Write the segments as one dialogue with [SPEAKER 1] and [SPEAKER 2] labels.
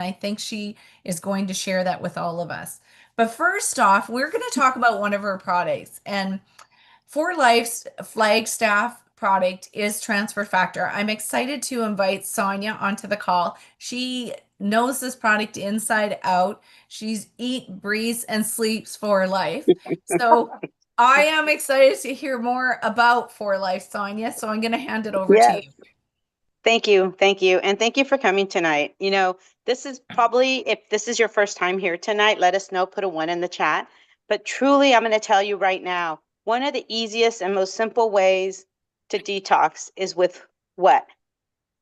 [SPEAKER 1] I think she is going to share that with all of us. But first off, we're going to talk about one of her products. And For Life's Flagstaff product is Transfer Factor. I'm excited to invite Sonia onto the call. She knows this product inside out. She's eat, breathes, and sleeps For Life. So I am excited to hear more about For Life, Sonia. So I'm going to hand it over to
[SPEAKER 2] Yes.
[SPEAKER 1] you.
[SPEAKER 2] Thank you. Thank you. And thank you for coming tonight. This is probably, if this is your first time here tonight, let us know, put a one in the chat. But truly, I'm going to tell you right now, one of the easiest and most simple ways to detox is with what?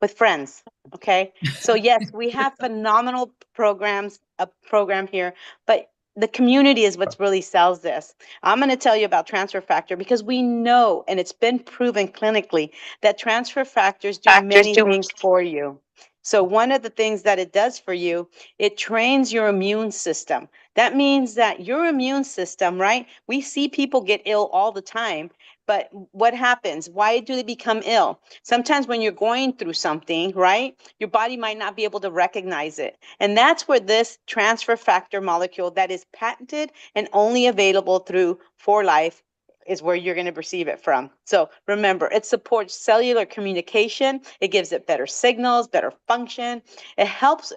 [SPEAKER 2] With friends. Okay. So yes, we have phenomenal programs, a program here, but the community is what really sells this. I'm going to tell you about transfer factor because we know, and it's been proven clinically, that transfer factors do
[SPEAKER 1] Factors
[SPEAKER 2] many
[SPEAKER 1] do.
[SPEAKER 2] things for you. So one of the things that it does for you, it trains your immune system. That means that your immune system, right? We see people get ill all the time, but what happens? Why do they become ill? Sometimes when you're going through something, right, your body might not be able to recognize it. And that's where this transfer factor molecule that is patented and only available through For Life is where you're going to receive it from. So remember, it supports cellular communication. It gives it better signals, better function. It helps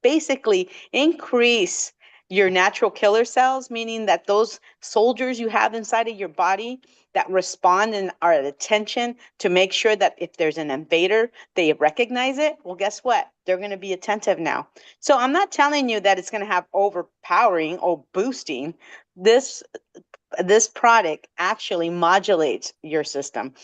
[SPEAKER 2] basically increase your natural killer cells, meaning that those soldiers you have inside of your body that respond and are at attention to make sure that if there's an invader, they recognize it. Well, guess what? They're going to be attentive now. So I'm not telling you that it's going to have overpowering or boosting. This this product actually modulates your system.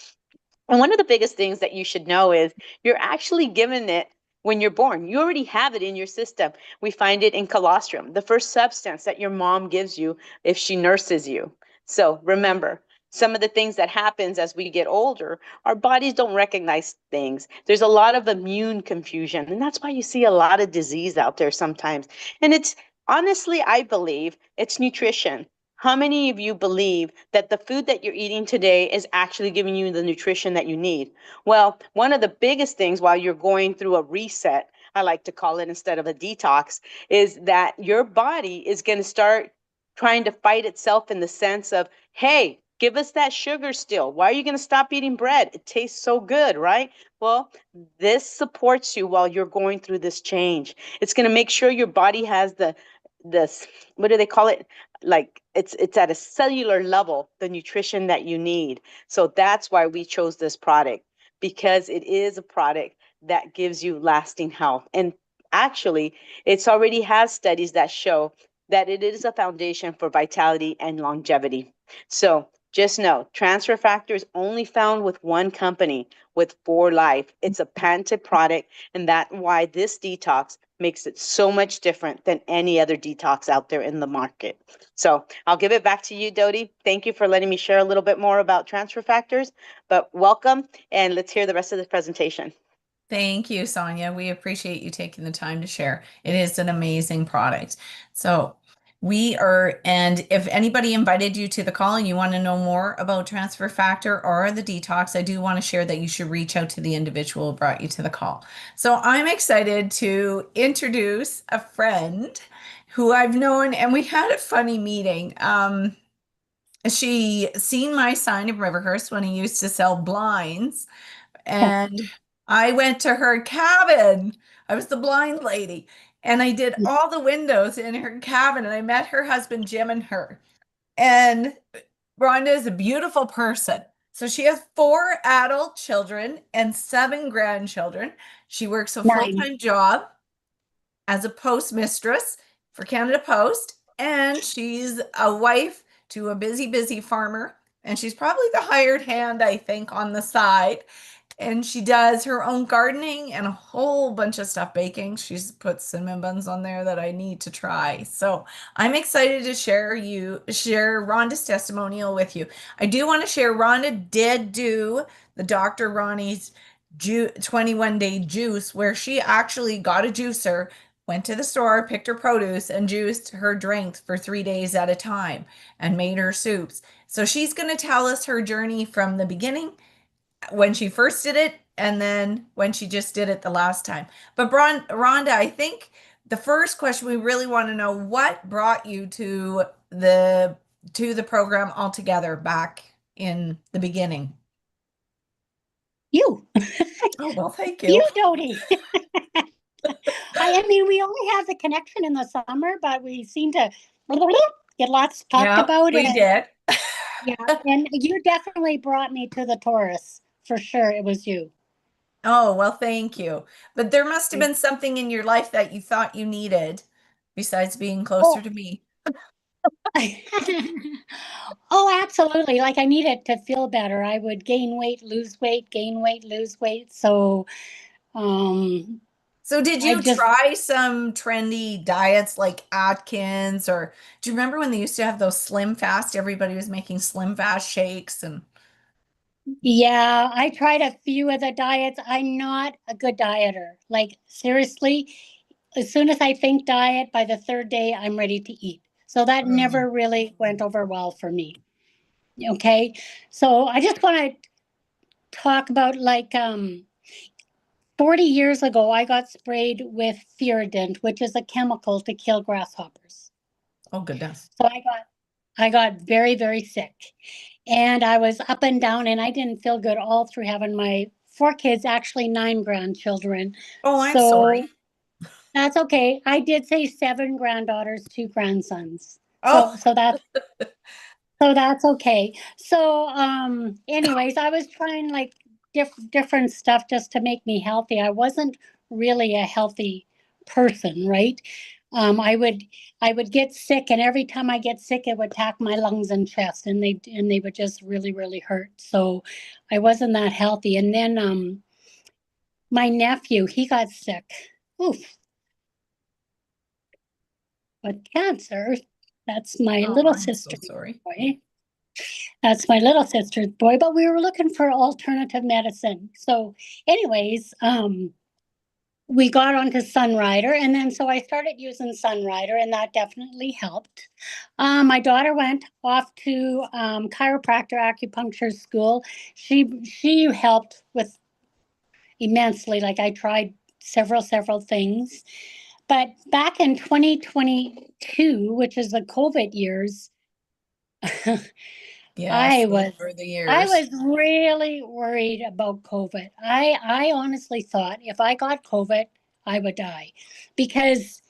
[SPEAKER 2] And one of the biggest things that you should know is you're actually given it when you're born. You already have it in your system. We find it in colostrum, the first substance that your mom gives you if she nurses you. So remember, some of the things that happens as we get older, our bodies don't recognize things. There's a lot of immune confusion, and that's why you see a lot of disease out there sometimes. And it's honestly, I believe it's nutrition. How many of you believe that the food that you're eating today is actually giving you the nutrition that you need? Well, one of the biggest things while you're going through a reset, I like to call it instead of a detox, is that your body is going to start trying to fight itself in the sense of, hey, give us that sugar still. Why are you going to stop eating bread? It tastes so good, right? Well, this supports you while you're going through this change. It's going to make sure your body has this, what do they call it? Like it's at a cellular level, the nutrition that you need. So that's why we chose this product, because it is a product that gives you lasting health. And actually, it's already has studies that show that it is a foundation for vitality and longevity. So just know transfer factor is only found with one company, with For Life. It's a patented product, and that's why this detox makes it so much different than any other detox out there in the market. So I'll give it back to you, Dodie. Thank you for letting me share a little bit more about transfer factors, but welcome, and let's hear the rest of the presentation.
[SPEAKER 1] Thank you, Sonia. We appreciate you taking the time to share. It is an amazing product. So and if anybody invited you to the call and you want to know more about Transfer Factor or the detox, I do want to share that you should reach out to the individual who brought you to the call. So I'm excited to introduce a friend who I've known, and we had a funny meeting. She seen my sign in Riverhurst when he used to sell blinds, and I went to her cabin. I was the blind lady. And I did all the windows in her cabin. And I met her husband, Jim, and her. And Rhonda is a beautiful person. So she has four adult children and seven grandchildren. She works a
[SPEAKER 2] Nine.
[SPEAKER 1] full-time job as a postmistress for Canada Post. And she's a wife to a busy, busy farmer. And she's probably the hired hand, I think, on the side. And she does her own gardening and a whole bunch of stuff baking. She's put cinnamon buns on there that I need to try. So I'm excited to share Rhonda's testimonial with you. I do want to share Rhonda did do the Dr. Ronnie's 21-day juice where she actually got a juicer, went to the store, picked her produce, and juiced her drinks for 3 days at a time and made her soups. So she's going to tell us her journey from the beginning when she first did it and then when she just did it the last time. But Rhonda, I think the first question we really want to know what brought you to the program altogether back in the beginning.
[SPEAKER 3] You,
[SPEAKER 1] Oh, well, thank you.
[SPEAKER 3] you, Dodie. I mean, we only have the connection in the summer, but we seem to get lots talked
[SPEAKER 1] Yeah,
[SPEAKER 3] about
[SPEAKER 1] we
[SPEAKER 3] it.
[SPEAKER 1] did.
[SPEAKER 3] Yeah, and you definitely brought me to the Taurus for sure. It was you.
[SPEAKER 1] Oh, well, thank you. But there must have been something in your life that you thought you needed besides being closer
[SPEAKER 3] Oh,
[SPEAKER 1] to me.
[SPEAKER 3] oh, absolutely. Like I needed to feel better. I would gain weight, lose weight, gain weight, lose weight. So, um,
[SPEAKER 1] So, did
[SPEAKER 3] I
[SPEAKER 1] you
[SPEAKER 3] just,
[SPEAKER 1] try some trendy diets like Atkins, or do you remember when they used to have those Slim Fast? Everybody was making Slim Fast shakes and
[SPEAKER 3] yeah, I tried a few of the diets. I'm not a good dieter. Like seriously, as soon as I think diet, by the third day, I'm ready to eat. So that
[SPEAKER 1] Mm.
[SPEAKER 3] never really went over well for me. Okay. So I just want to talk about 40 years ago, I got sprayed with Furident, which is a chemical to kill grasshoppers.
[SPEAKER 1] Oh, goodness.
[SPEAKER 3] So I got very, very sick. And I was up and down and I didn't feel good all through having my four kids, actually nine grandchildren.
[SPEAKER 1] Oh, I'm sorry.
[SPEAKER 3] So that's okay. I did say seven granddaughters, two grandsons.
[SPEAKER 1] Oh,
[SPEAKER 3] So that's okay. So anyways, I was trying like different stuff just to make me healthy. I wasn't really a healthy person, right? I would get sick, and every time I get sick it would attack my lungs and chest, and they would just really really hurt. So I wasn't that healthy. And then my nephew, he got sick. Oof, with cancer. That's my
[SPEAKER 1] oh,
[SPEAKER 3] little
[SPEAKER 1] I'm so
[SPEAKER 3] sister's
[SPEAKER 1] sorry.
[SPEAKER 3] boy. That's my little sister's boy, but we were looking for alternative medicine. So, anyways, we got onto Sunrider, and then so I started using Sunrider, and that definitely helped. My daughter went off to chiropractor acupuncture school. She helped with immensely. Like I tried several things, but back in 2022, which is the COVID years,
[SPEAKER 1] Yes,
[SPEAKER 3] I
[SPEAKER 1] those
[SPEAKER 3] was
[SPEAKER 1] were the
[SPEAKER 3] I
[SPEAKER 1] years.
[SPEAKER 3] was really worried about COVID. I honestly thought if I got COVID, I would die because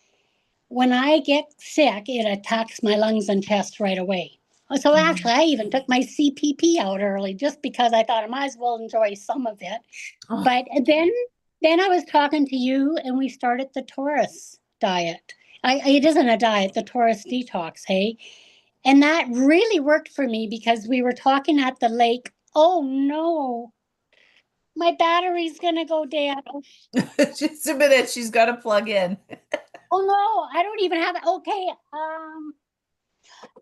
[SPEAKER 3] when I get sick, it attacks my lungs and chest right away. So
[SPEAKER 1] Mhm.
[SPEAKER 3] actually, I even took my CPP out early just because I thought I might as well enjoy some of it.
[SPEAKER 1] Oh,
[SPEAKER 3] But then I was talking to you, and we started the Taurus diet. It isn't a diet, the Taurus detox. Hey, and that really worked for me because we were talking at the lake. Oh no, my battery's gonna go dead. Oh,
[SPEAKER 1] just a minute. She's got to plug in.
[SPEAKER 3] oh no, I don't even have it. Okay,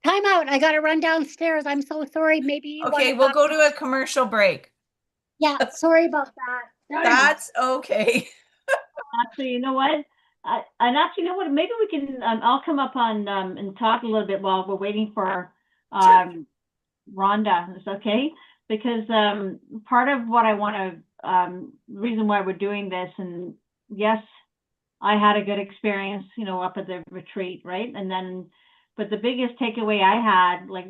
[SPEAKER 3] time out. I gotta run downstairs. I'm so sorry. Maybe you want
[SPEAKER 1] Okay,
[SPEAKER 3] to
[SPEAKER 1] we'll
[SPEAKER 3] talk
[SPEAKER 1] go
[SPEAKER 3] to
[SPEAKER 1] to
[SPEAKER 3] me.
[SPEAKER 1] a commercial break.
[SPEAKER 3] Yeah, sorry about that. Darn it.
[SPEAKER 1] That's okay.
[SPEAKER 2] Actually, you know what? And actually, you know what? Maybe we can. I'll come up on and talk a little bit while we're waiting for
[SPEAKER 1] Sure.
[SPEAKER 2] um, Rhonda. Is okay? Because part of what I want to reason why we're doing this, and yes, I had a good experience, up at the retreat, right? And then, but the biggest takeaway I had, like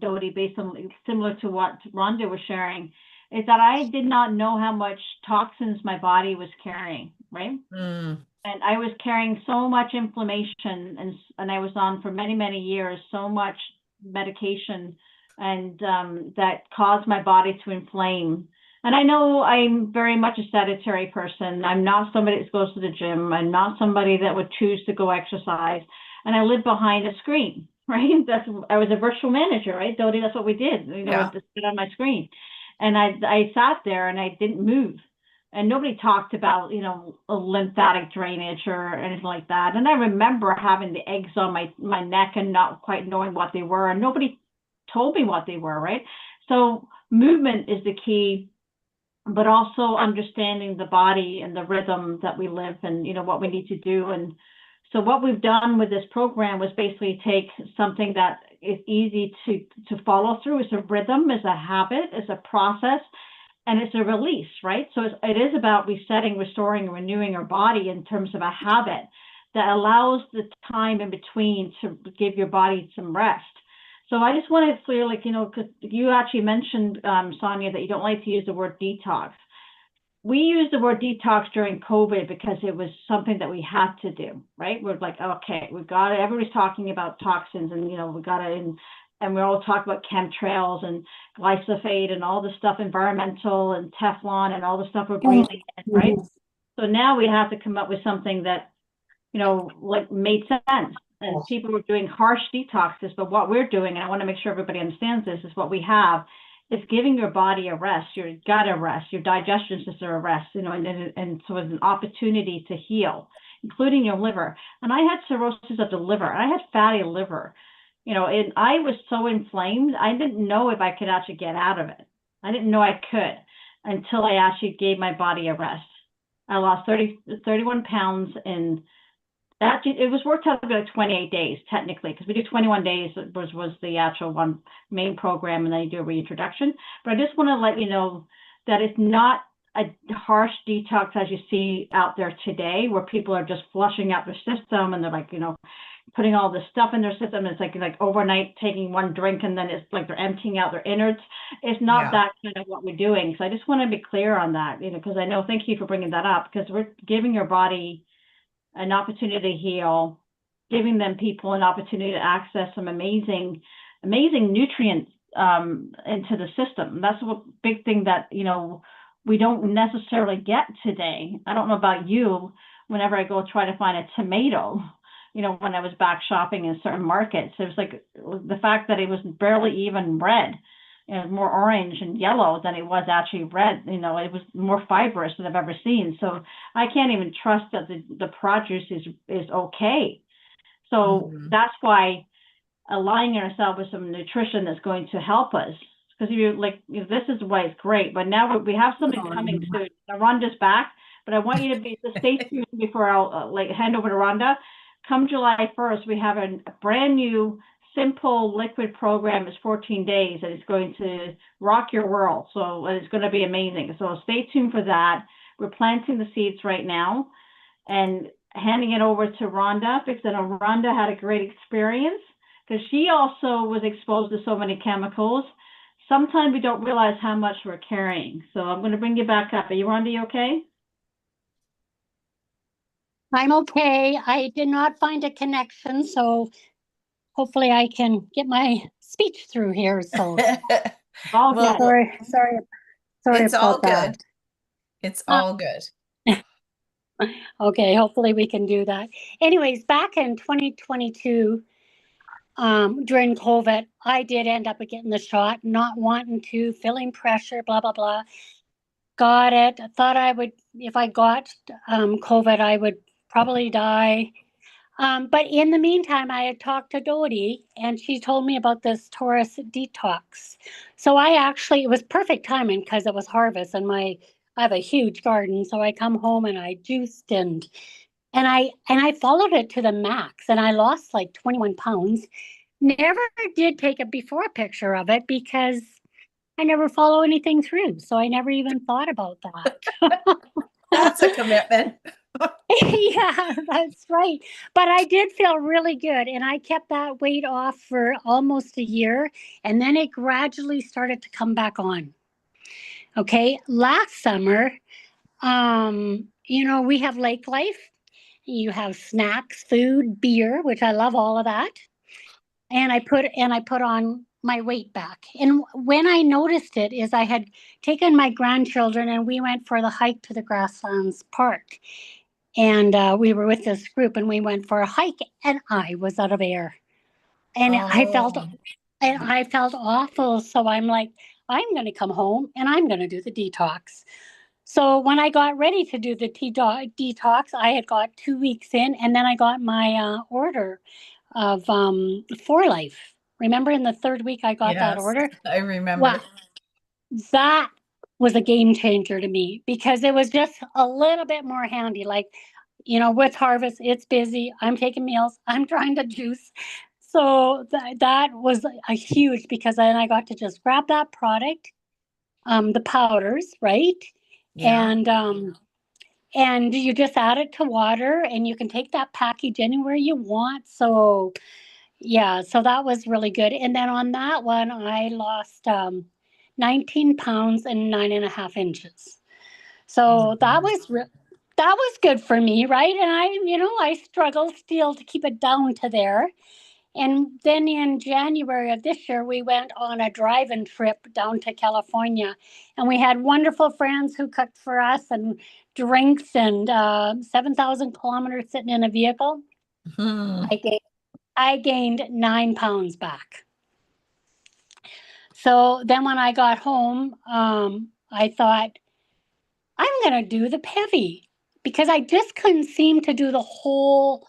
[SPEAKER 2] Dodie, based on similar to what Rhonda was sharing, is that I did not know how much toxins my body was carrying, right?
[SPEAKER 1] Mm.
[SPEAKER 2] And I was carrying so much inflammation, and I was on for many years so much medication, and that caused my body to inflame. And I know I'm very much a sedentary person. I'm not somebody that goes to the gym. I'm not somebody that would choose to go exercise. And I live behind a screen, right? I was a virtual manager, right, Dodie? That's what we did.
[SPEAKER 1] Yeah.
[SPEAKER 2] To sit on my screen, and I sat there and I didn't move, and nobody talked about a lymphatic drainage or anything like that. And I remember having the eggs on my neck and not quite knowing what they were, and nobody told me what they were, right? So movement is the key, but also understanding the body and the rhythm that we live, and what we need to do. And so what we've done with this program was basically take something that is easy to follow through. It's a rhythm, it's a habit, it's a process, and it's a release, right? So it is about resetting, restoring, and renewing our body in terms of a habit.
[SPEAKER 4] that allows the time in between to give your body some rest. So I just want to clear, like, because you actually mentioned, Sonia, that you don't like to use the word detox. We used the word detox during COVID because it was something that we had to do, right? We're like, okay, we've got it. Everybody's talking about toxins, and we got it, and we're all talking about chemtrails and glyphosate and all the stuff, environmental and Teflon and all the stuff we're breathing in, right? So now we have to come up with something that, like, made sense. And people were doing harsh detoxes, but what we're doing, and I want to make sure everybody understands this, is what we have is giving your body a rest, your gut a rest, your digestion system a rest, and so it's an opportunity to heal, including your liver. And I had cirrhosis of the liver. I had fatty liver, and I was so inflamed, I didn't know if I could actually get out of it. I didn't know I could until I actually gave my body a rest. I lost 31 pounds in actually, it was worked out about 28 days technically, because we do 21 days was the actual one main program, and then you do a reintroduction. But I just want to let you know that it's not a harsh detox as you see out there today, where people are just flushing out their system, and they're like, putting all this stuff in their system. It's like overnight taking one drink, and then it's like they're emptying out their innards. It's not that kind of what we're doing. So I just want to be clear on that, because I know, thank you for bringing that up, because we're giving your body an opportunity to heal, giving them people an opportunity to access some amazing nutrients into the system. That's a big thing that, we don't necessarily get today. I don't know about you, whenever I go try to find a tomato, when I was back shopping in certain markets, it was like the fact that it was barely even red. It was more orange and yellow than it was actually red. It was more fibrous than I've ever seen. So I can't even trust that the produce is okay. So that's why aligning ourselves with some nutrition that's going to help us. Because if you're like, this is why it's great. But now we have something coming soon. Now Rhonda's back, but I want you to stay tuned before I'll hand over to Rhonda. Come July 1st, we have a brand new simple liquid program. Is 14 days, and it's going to rock your world. So it's going to be amazing. So stay tuned for that. We're planting the seeds right now and handing it over to Rhonda, because I know Rhonda had a great experience, because she also was exposed to so many chemicals. Sometimes we don't realize how much we're carrying. So I'm going to bring you back up. Are you, Rhonda, you okay?
[SPEAKER 3] I'm okay. I did not find a connection, so hopefully I can get my speech through here. So
[SPEAKER 4] All
[SPEAKER 1] Well,
[SPEAKER 4] good.
[SPEAKER 3] sorry
[SPEAKER 1] it's all
[SPEAKER 3] about that.
[SPEAKER 1] good. It's all good.
[SPEAKER 3] Okay, hopefully we can do that. Anyways, back in 2022, during COVID, I did end up getting the shot, not wanting to, feeling pressure, blah, blah, blah. Got it. Thought I would, if I got COVID, I would probably die. But in the meantime, I had talked to Dodie, and she told me about this Taurus detox. So it was perfect timing because it was harvest, and I have a huge garden. So I come home and I juiced and I followed it to the max, and I lost like 21 pounds. Never did take a before picture of it because I never follow anything through. So I never even thought about that.
[SPEAKER 1] That's a commitment.
[SPEAKER 3] Yeah, that's right. But I did feel really good, and I kept that weight off for almost a year, and then it gradually started to come back on. Okay, last summer, we have lake life. You have snacks, food, beer, which I love all of that. And I put on my weight back. And when I noticed it is I had taken my grandchildren and we went for the hike to the Grasslands Park. And we were with this group and we went for a hike, and I was out of air. And I felt awful. So I'm like, I'm going to come home and I'm going to do the detox. So when I got ready to do the detox, I had got 2 weeks in, and then I got my order of For Life. Remember, in the third week, I got that order.
[SPEAKER 1] I remember.
[SPEAKER 3] Well, that was a game changer to me because it was just a little bit more handy. Like, with harvest, it's busy. I'm taking meals. I'm trying to juice. So that was a huge, because then I got to just grab that product, the powders, right?
[SPEAKER 1] Yeah.
[SPEAKER 3] and you just add it to water, and you can take that package anywhere you want. So yeah, so that was really good. And then on that one, I lost 19 pounds and 9.5 inches.
[SPEAKER 1] Oh my
[SPEAKER 3] So
[SPEAKER 1] goodness.
[SPEAKER 3] that was good for me, right? And I struggle still to keep it down to there. And then in January of this year, we went on a drive-in trip down to California, and we had wonderful friends who cooked for us and drinks and 7,000 kilometers sitting in a vehicle.
[SPEAKER 1] Hmm.
[SPEAKER 3] I gained, I gained 9 pounds back. So then when I got home, I thought, I'm going to do the Pevy because I just couldn't seem to do the whole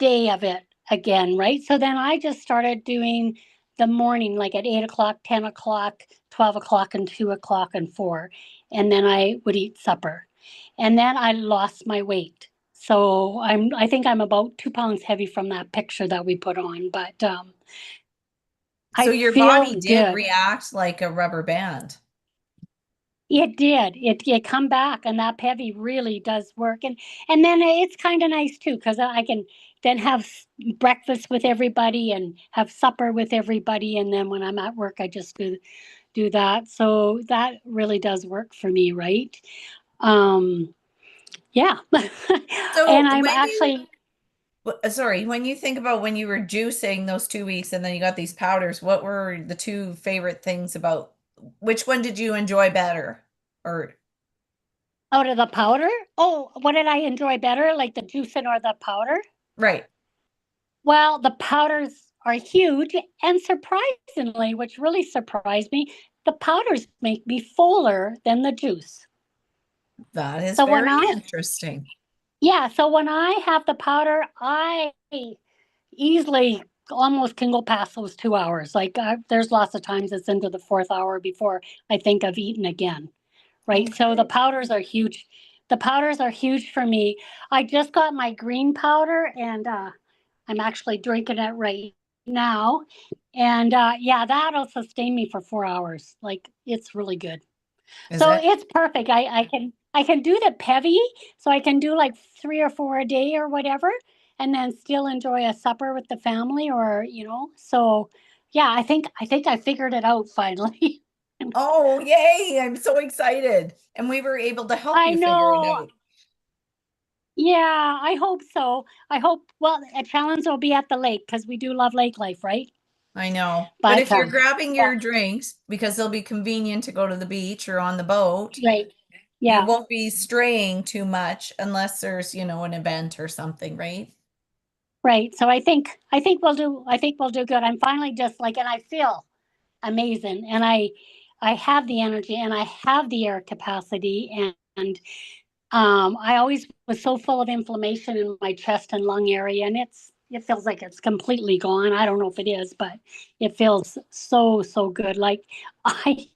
[SPEAKER 3] day of it again, right? So then I just started doing the morning, like at 8 o'clock, 10 o'clock, 12 o'clock, and 2 o'clock, and 4. And then I would eat supper. And then I lost my weight. So I think I'm about 2 pounds heavy from that picture that we put on, but
[SPEAKER 1] So
[SPEAKER 3] I
[SPEAKER 1] your
[SPEAKER 3] feel
[SPEAKER 1] body did
[SPEAKER 3] good.
[SPEAKER 1] react like a rubber band.
[SPEAKER 3] It did. It come back, and that Pevy really does work. And then it's kind of nice too because I can then have breakfast with everybody and have supper with everybody, and then when I'm at work, I just do that. So that really does work for me, right? Um, yeah.
[SPEAKER 1] So
[SPEAKER 3] And I'm
[SPEAKER 1] when you,
[SPEAKER 3] actually
[SPEAKER 1] sorry, when you think about when you were juicing those 2 weeks and then you got these powders, what were the two favorite things about which one did you enjoy better? Or
[SPEAKER 3] out of the powder. Oh, what did I enjoy better, like the juicing or the powder?
[SPEAKER 1] right,
[SPEAKER 3] Well, the powders are huge, and surprisingly, which really surprised me, the powders make me fuller than the juice.
[SPEAKER 1] that is
[SPEAKER 3] So when
[SPEAKER 1] very
[SPEAKER 3] I,
[SPEAKER 1] interesting.
[SPEAKER 3] yeah, so when I have the powder, I easily almost can go past those 2 hours. Like there's lots of times it's into the fourth hour before I think of eating again. Right. So the
[SPEAKER 1] Okay.
[SPEAKER 3] powders are huge. The powders are huge for me. I just got my green powder, and I'm actually drinking it right now. And yeah, that'll sustain me for 4 hours. Like it's really good.
[SPEAKER 1] Is
[SPEAKER 3] So
[SPEAKER 1] it?
[SPEAKER 3] it's perfect. I can do the Pevy, so I can do like 3 or 4 a day or whatever, and then still enjoy a supper with the family, or So yeah, I think I figured it out finally.
[SPEAKER 1] Oh, yay. I'm so excited. And we were able to help
[SPEAKER 3] I
[SPEAKER 1] you figure it
[SPEAKER 3] know.
[SPEAKER 1] out.
[SPEAKER 3] Yeah, I hope so. I hope, well, a challenge will be at the lake because we do love lake life, right?
[SPEAKER 1] I know. But
[SPEAKER 3] But
[SPEAKER 1] if you're grabbing
[SPEAKER 3] yeah,
[SPEAKER 1] your drinks because they'll be convenient to go to the beach or on the boat,
[SPEAKER 3] right.
[SPEAKER 1] you
[SPEAKER 3] Yeah,
[SPEAKER 1] won't be straying too much unless there's, an event or something, right?
[SPEAKER 3] right. So I think we'll do good. I'm finally just like, and I feel amazing, and I have the energy, and I have the air capacity, and I always was so full of inflammation in my chest and lung area, and it feels like it's completely gone. I don't know if it is, but it feels so good. Like I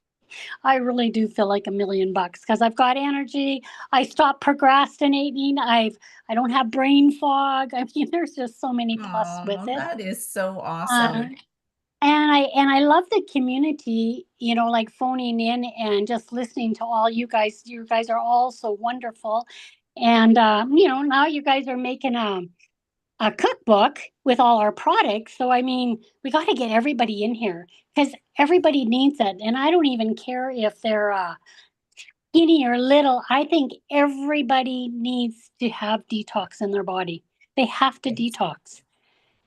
[SPEAKER 3] I really do feel like $1,000,000 because I've got energy. I stopped procrastinating. I don't have brain fog. I mean, there's just so many plus with
[SPEAKER 1] Oh,
[SPEAKER 3] it.
[SPEAKER 1] that is so
[SPEAKER 3] Uh,
[SPEAKER 1] awesome.
[SPEAKER 3] and I love the community, like phoning in and just listening to all you guys. You guys are all so wonderful. And now you guys are making a cookbook with all our products. So I mean, we got to get everybody in here because everybody needs it. And I don't even care if they're skinny or little. I think everybody needs to have detox in their body. They have to
[SPEAKER 1] Yes.
[SPEAKER 3] detox.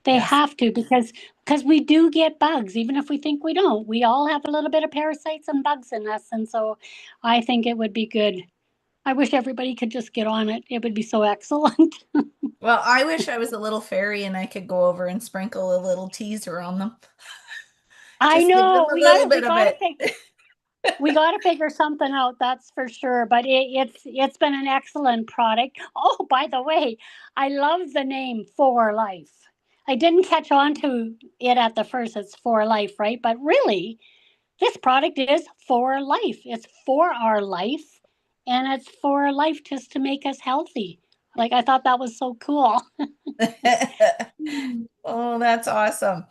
[SPEAKER 3] They
[SPEAKER 1] Yes.
[SPEAKER 3] have to because we do get bugs, even if we think we don't. We all have a little bit of parasites and bugs in us, and so I think it would be good. I wish everybody could just get on it. It would be so excellent.
[SPEAKER 1] Well, I wish I was a little fairy and I could go over and sprinkle a little teaser on them.
[SPEAKER 3] I
[SPEAKER 1] Just give them
[SPEAKER 3] know
[SPEAKER 1] a
[SPEAKER 3] we
[SPEAKER 1] little
[SPEAKER 3] got we
[SPEAKER 1] bit of
[SPEAKER 3] got to
[SPEAKER 1] it.
[SPEAKER 3] figure something out. That's for sure. But it's been an excellent product. Oh, by the way, I love the name For Life. I didn't catch on to it at the first. It's For Life, right? But really, this product is for life. It's for our life, and it's for life just to make us healthy. Like I thought that was so cool.
[SPEAKER 1] Oh, that's awesome.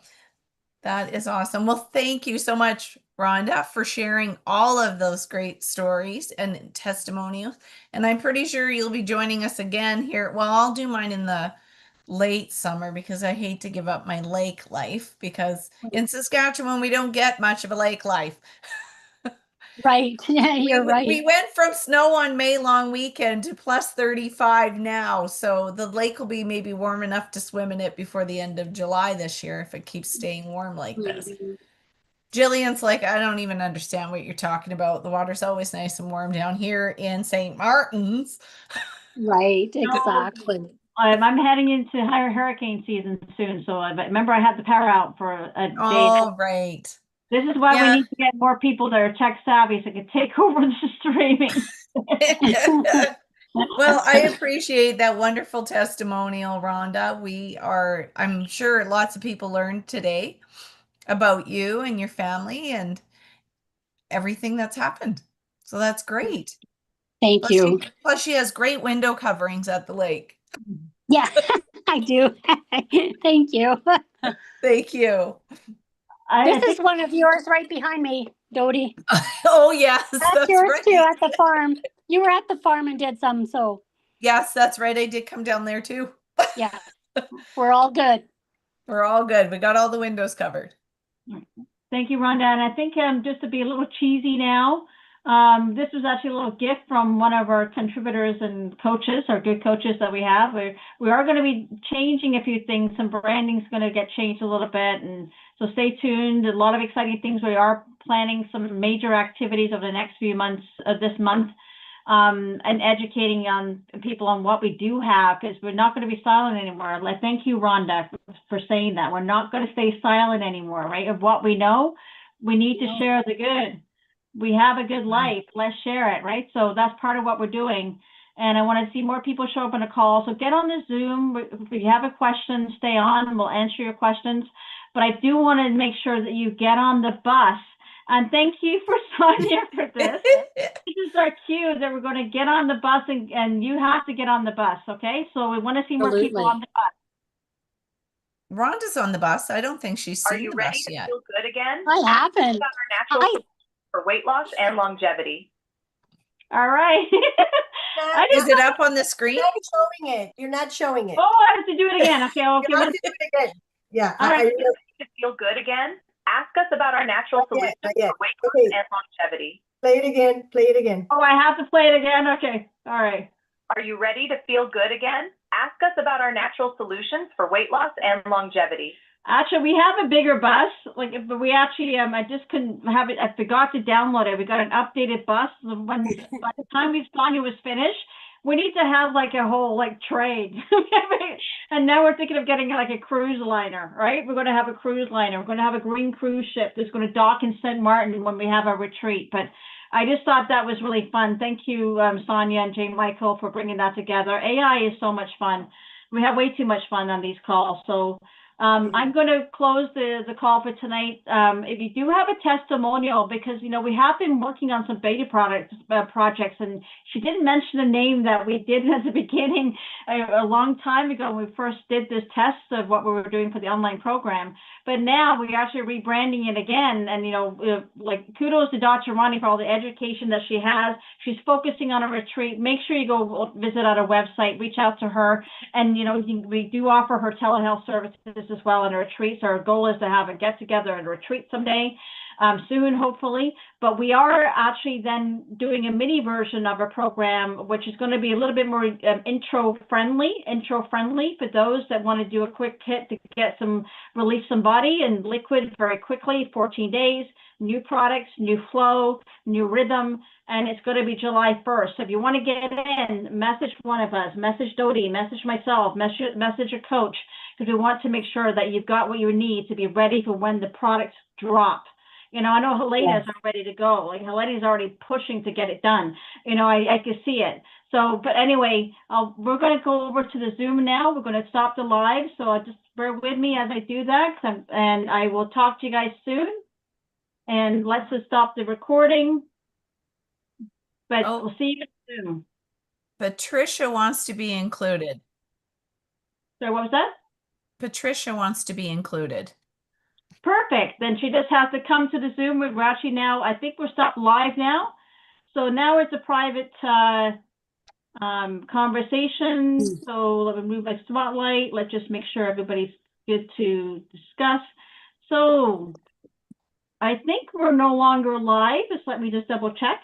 [SPEAKER 1] That is awesome. Well, thank you so much Rhonda, for sharing all of those great stories and testimonials. And I'm pretty sure you'll be joining us again here. Well, I'll do mine in the late summer because I hate to give up my lake life, because in Saskatchewan, we don't get much of a lake life.
[SPEAKER 3] Right. Yeah, you're
[SPEAKER 1] We
[SPEAKER 3] right.
[SPEAKER 1] went from snow on May long weekend to plus 35 now. So the lake will be maybe warm enough to swim in it before the end of July this year if it keeps staying warm like this. Jillian's like, I don't even understand what you're talking about. The water's always nice and warm down here in St. Martin's.
[SPEAKER 3] Right, exactly.
[SPEAKER 4] I'm heading into higher hurricane season soon, so remember I had the power out for a day.
[SPEAKER 1] Oh, right.
[SPEAKER 4] This is why we
[SPEAKER 1] Yeah.
[SPEAKER 4] need to get more people that are tech savvy so can take over the streaming.
[SPEAKER 1] Well, I appreciate that wonderful testimonial, Rhonda. I'm sure lots of people learned today about you and your family and everything that's happened. So that's great.
[SPEAKER 3] Thank you.
[SPEAKER 1] Plus she has great window coverings at the lake.
[SPEAKER 3] Yeah, I do. Thank you.
[SPEAKER 1] Thank you.
[SPEAKER 3] This is one of yours right behind me, Dodie.
[SPEAKER 1] Oh, yes,
[SPEAKER 3] That's yours
[SPEAKER 1] right.
[SPEAKER 3] too, at the farm. You were at the farm and did some, so.
[SPEAKER 1] Yes, that's right. I did come down there too.
[SPEAKER 3] Yeah, we're all good.
[SPEAKER 1] We're all good. We got all the windows covered.
[SPEAKER 4] Thank you, Rhonda. And I think just to be a little cheesy now, this was actually a little gift from one of our contributors and coaches, our good coaches that we have. We are going to be changing a few things. Some branding is going to get changed a little bit. And so stay tuned. A lot of exciting things. We are planning some major activities over the next few months, this month. And educating on people on what we do have, because we're not going to be silent anymore. Thank you, Rhonda, for saying that. We're not going to stay silent anymore, right? Of what we know, we need to share the good. We have a good life. Let's share it, right? So that's part of what we're doing. And I want to see more people show up on a call. So get on the Zoom. If you have a question, stay on and we'll answer your questions. But I do want to make sure that you get on the bus. And thank you for Sonia for this. This is our cue that we're going to get on the bus and you have to get on the bus, okay? So we want to see more people on the bus.
[SPEAKER 1] Rhonda's on the bus. I don't think she's seen the bus yet.
[SPEAKER 5] Are you ready to feel good again?
[SPEAKER 3] I haven't.
[SPEAKER 5] About our natural solutions for weight loss and longevity.
[SPEAKER 4] All right.
[SPEAKER 1] Is it up on the screen?
[SPEAKER 6] You're not showing it. You're not showing it.
[SPEAKER 4] Oh, I have to do it again. Okay.
[SPEAKER 6] You have to do it again. Yeah.
[SPEAKER 4] All right.
[SPEAKER 5] To feel good again, ask us about our natural solutions for weight loss and longevity.
[SPEAKER 6] Play it again. Play it again.
[SPEAKER 4] Oh, I have to play it again? Okay. All right.
[SPEAKER 5] Are you ready to feel good again? Ask us about our natural solutions for weight loss and longevity.
[SPEAKER 4] Actually, we have a bigger bus, but we actually, I just couldn't have it. I forgot to download it. We got an updated bus. By the time Sonia was finished, we need to have like a whole trade. And now we're thinking of getting like a cruise liner, right? We're going to have a cruise liner. We're going to have a green cruise ship that's going to dock in St. Martin when we have our retreat. But I just thought that was really fun. Thank you, Sonia and Jay Michael, for bringing that together. AI is so much fun. We have way too much fun on these calls. So I'm going to close the call for tonight. If you do have a testimonial, because we have been working on some beta projects, and she didn't mention a name that we did at the beginning a long time ago when we first did this test of what we were doing for the online program. But now we're actually rebranding it again, and kudos to Dr. Ronnie for all the education that she has. She's focusing on a retreat. Make sure you go visit our website, reach out to her, and we do offer her telehealth services as well in a retreat. So our goal is to have a get together and a retreat someday, soon, hopefully. But we are actually then doing a mini version of a program, which is going to be a little bit more intro friendly for those that want to do a quick hit to get release some body and liquid very quickly, 14 days, new products, new flow, new rhythm. And it's going to be July 1st. So if you want to get in, message one of us, message Dodie, message myself, message a coach, because we want to make sure that you've got what you need to be ready for when the products drop. I know Helena's ready to go. Helena's already pushing to get it done. I can see it. So, but anyway, we're going to go over to the Zoom now. We're going to stop the live. So just bear with me as I do that. And I will talk to you guys soon. And let's just stop the recording. But we'll see you soon.
[SPEAKER 1] Patricia wants to be included.
[SPEAKER 4] So what was that?
[SPEAKER 1] Patricia wants to be included.
[SPEAKER 4] Perfect. Then she just has to come to the Zoom. We're actually now, I think we're stopped live now. So now it's a private conversation. So let me move my spotlight. Let's just make sure everybody's good to discuss. So I think we're no longer live. Just let me just double check.